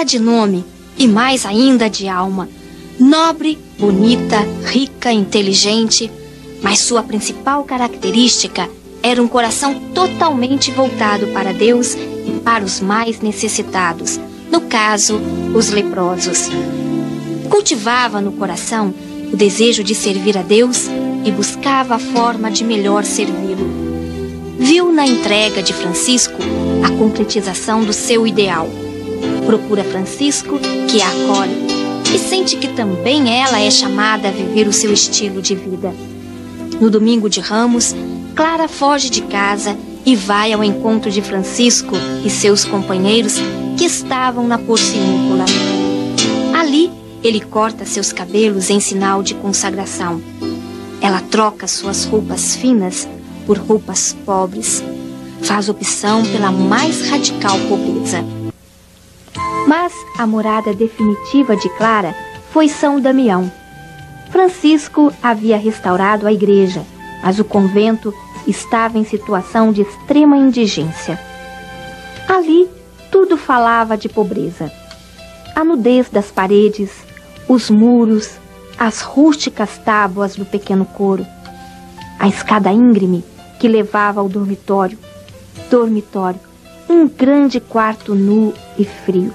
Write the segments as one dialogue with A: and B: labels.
A: de nome e mais ainda de alma. Nobre, bonita, rica, inteligente, mas sua principal característica era um coração totalmente voltado para Deus e para os mais necessitados, no caso, os leprosos. Cultivava no coração o desejo de servir a Deus e buscava a forma de melhor servi-lo. Viu na entrega de Francisco a concretização do seu ideal. Procura Francisco, que a acolhe, e sente que também ela é chamada a viver o seu estilo de vida. No domingo de Ramos, Clara foge de casa e vai ao encontro de Francisco e seus companheiros que estavam na porciúncula. Ali, ele corta seus cabelos em sinal de consagração. Ela troca suas roupas finas por roupas pobres. Faz opção pela mais radical pobreza. Mas a morada definitiva de Clara foi São Damião. Francisco havia restaurado a igreja, mas o convento estava em situação de extrema indigência. Ali, tudo falava de pobreza. A nudez das paredes, os muros, as rústicas tábuas do pequeno coro, a escada íngreme que levava ao dormitório, um grande quarto nu e frio.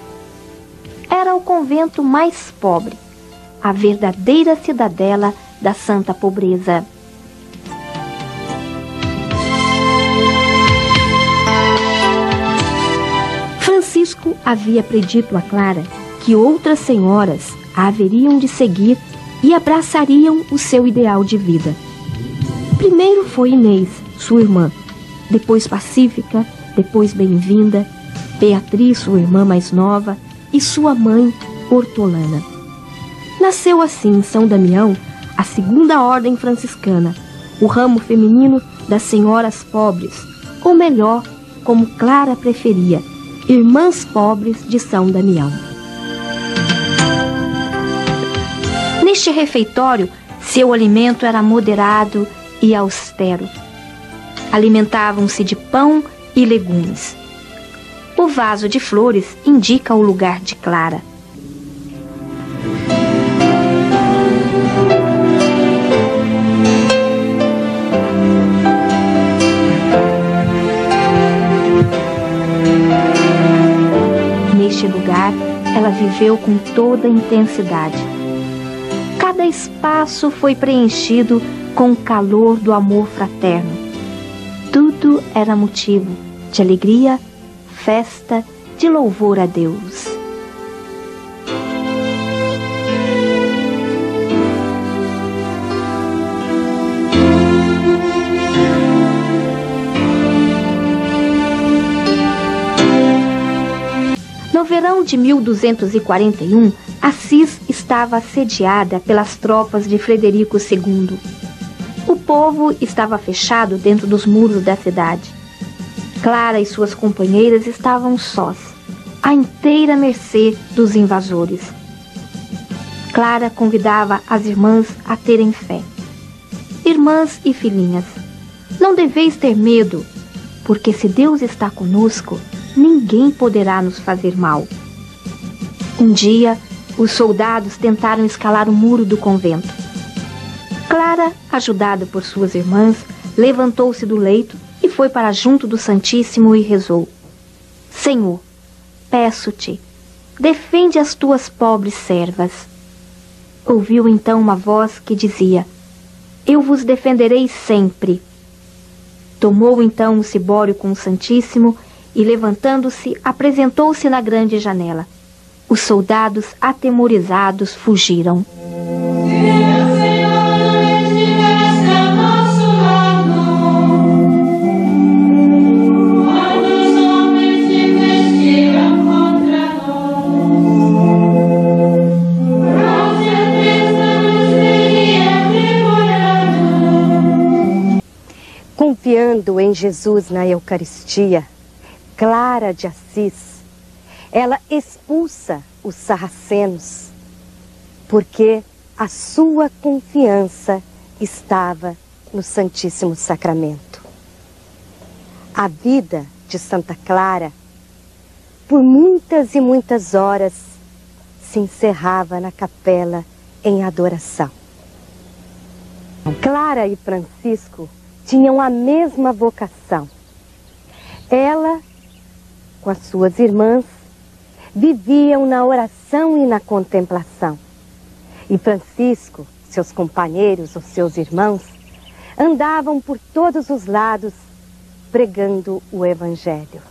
A: Era o convento mais pobre, a verdadeira cidadela da santa pobreza. Francisco havia predito a Clara que outras senhoras a haveriam de seguir e abraçariam o seu ideal de vida. Primeiro foi Inês, sua irmã, depois Pacífica, depois Bem-vinda, Beatriz, sua irmã mais nova, e sua mãe, Hortolana. Nasceu assim em São Damião a segunda ordem franciscana, o ramo feminino das senhoras pobres, ou melhor, como Clara preferia, Irmãs Pobres de São Damião. Neste refeitório, seu alimento era moderado e austero. Alimentavam-se de pão e legumes. O vaso de flores indica o lugar de Clara. Neste lugar, ela viveu com toda intensidade. Cada espaço foi preenchido com o calor do amor fraterno. Tudo era motivo de alegria, festa, de louvor a Deus. No verão de 1241, Assis estava assediada pelas tropas de Frederico II. O povo estava fechado dentro dos muros da cidade. Clara e suas companheiras estavam sós, à inteira mercê dos invasores. Clara convidava as irmãs a terem fé. Irmãs e filhinhas, não deveis ter medo, porque se Deus está conosco, ninguém poderá nos fazer mal. Um dia, os soldados tentaram escalar o muro do convento. Clara, ajudada por suas irmãs, levantou-se do leito e foi para junto do Santíssimo e rezou: Senhor, peço-te, defende as tuas pobres servas. Ouviu então uma voz que dizia: Eu vos defenderei sempre. Tomou então o cibório com o Santíssimo e, levantando-se, apresentou-se na grande janela. Os soldados, atemorizados, fugiram.
B: Confiando em Jesus na Eucaristia, Clara de Assis, ela expulsa os sarracenos, porque a sua confiança estava no Santíssimo Sacramento. A vida de Santa Clara por muitas e muitas horas, se encerrava na capela em adoração. Clara e Francisco tinham a mesma vocação. Ela, com as suas irmãs, viviam na oração e na contemplação. E Francisco, seus companheiros, os seus irmãos, andavam por todos os lados pregando o Evangelho.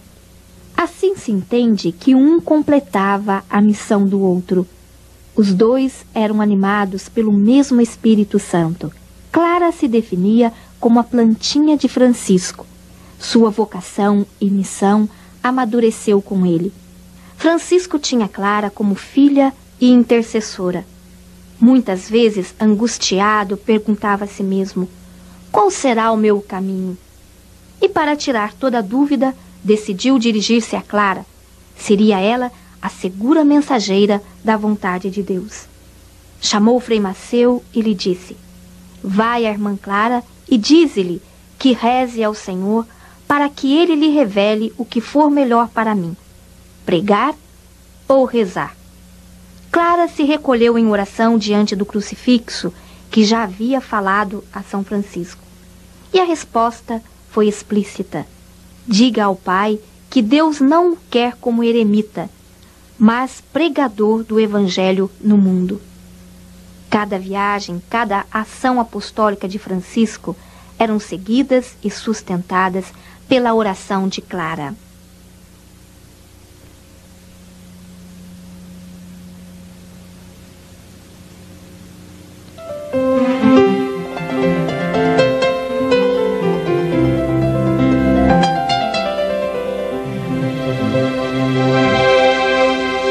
A: Assim se entende que um completava a missão do outro. Os dois eram animados pelo mesmo Espírito Santo. Clara se definia como a plantinha de Francisco. Sua vocação e missão amadureceu com ele. Francisco tinha Clara como filha e intercessora. Muitas vezes, angustiado, perguntava a si mesmo: qual será o meu caminho? E para tirar toda dúvida, decidiu dirigir-se a Clara. Seria ela a segura mensageira da vontade de Deus. Chamou Frei Maceu e lhe disse: vai à irmã Clara e dize-lhe que reze ao Senhor para que ele lhe revele o que for melhor para mim, pregar ou rezar. Clara se recolheu em oração diante do crucifixo que já havia falado a São Francisco. E a resposta foi explícita: diga ao Pai que Deus não o quer como eremita, mas pregador do Evangelho no mundo. Cada viagem, cada ação apostólica de Francisco eram seguidas e sustentadas pela oração de Clara.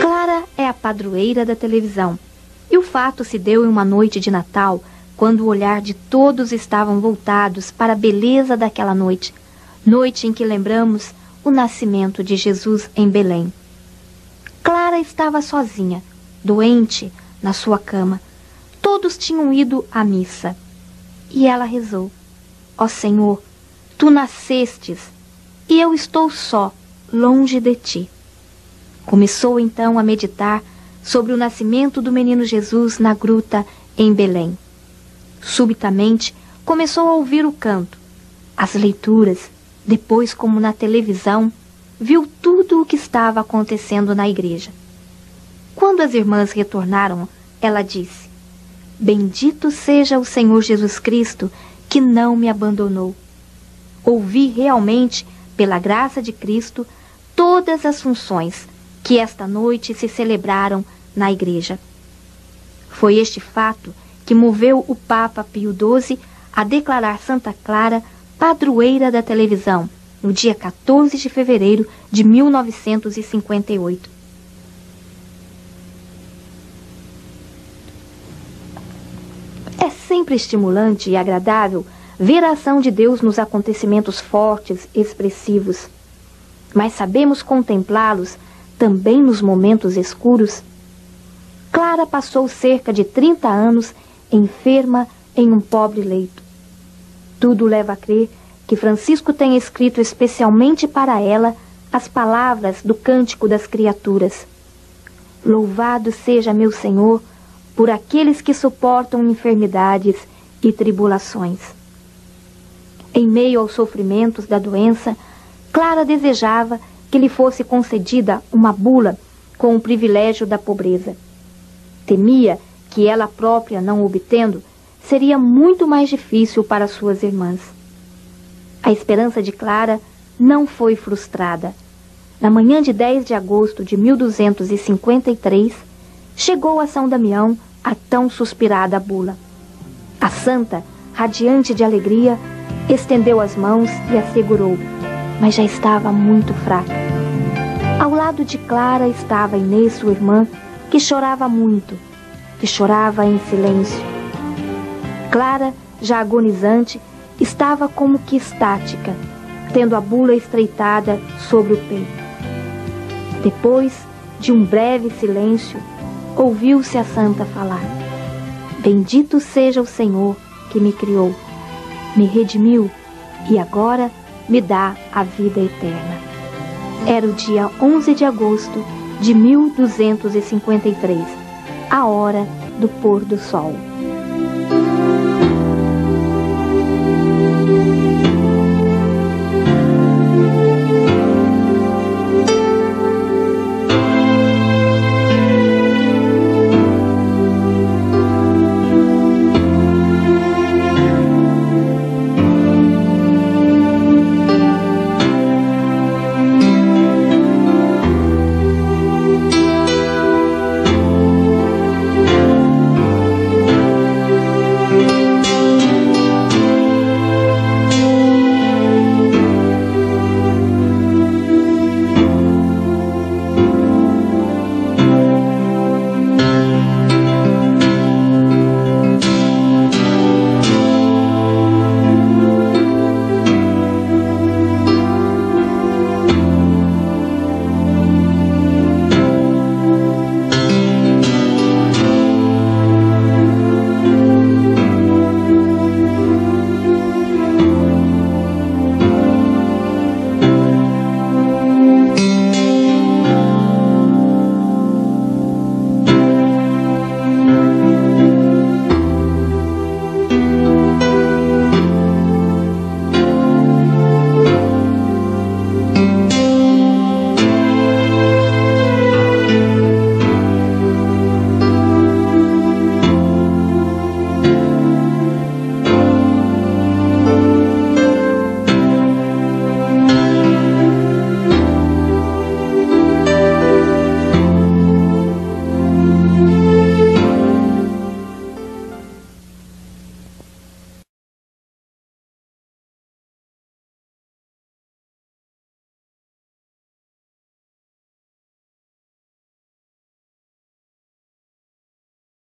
A: Clara é a padroeira da televisão. E o fato se deu em uma noite de Natal, quando o olhar de todos estavam voltados para a beleza daquela noite, noite em que lembramos o nascimento de Jesus em Belém. Clara estava sozinha, doente, na sua cama. Todos tinham ido à missa. E ela rezou: ó Senhor, tu nascestes, e eu estou só, longe de ti. Começou então a meditar sobre o nascimento do menino Jesus na gruta em Belém. Subitamente, começou a ouvir o canto, as leituras. Depois, como na televisão, viu tudo o que estava acontecendo na igreja. Quando as irmãs retornaram, ela disse: bendito seja o Senhor Jesus Cristo, que não me abandonou. Ouvi realmente, pela graça de Cristo, todas as funções que esta noite se celebraram na igreja. Foi este fato que moveu o Papa Pio XII a declarar Santa Clara padroeira da televisão, no dia 14 de fevereiro de 1958. É sempre estimulante e agradável ver a ação de Deus nos acontecimentos fortes e expressivos, mas sabemos contemplá-los também nos momentos escuros. Clara passou cerca de 30 anos enferma em um pobre leito. Tudo leva a crer que Francisco tenha escrito especialmente para ela as palavras do Cântico das Criaturas: louvado seja meu Senhor por aqueles que suportam enfermidades e tribulações. Em meio aos sofrimentos da doença, Clara desejava que lhe fosse concedida uma bula com o privilégio da pobreza. Temia que ela própria, não obtendo, seria muito mais difícil para suas irmãs. A esperança de Clara não foi frustrada. Na manhã de 10 de agosto de 1253, chegou a São Damião a tão suspirada bula. A santa, radiante de alegria, estendeu as mãos e a segurou, mas já estava muito fraca. Ao lado de Clara estava Inês, sua irmã, que chorava muito, que chorava em silêncio. Clara, já agonizante, estava como que estática, tendo a bula estreitada sobre o peito. Depois de um breve silêncio, ouviu-se a santa falar: bendito seja o Senhor que me criou, me redimiu e agora me dá a vida eterna. Era o dia 11 de agosto de 1253, a hora do pôr do sol.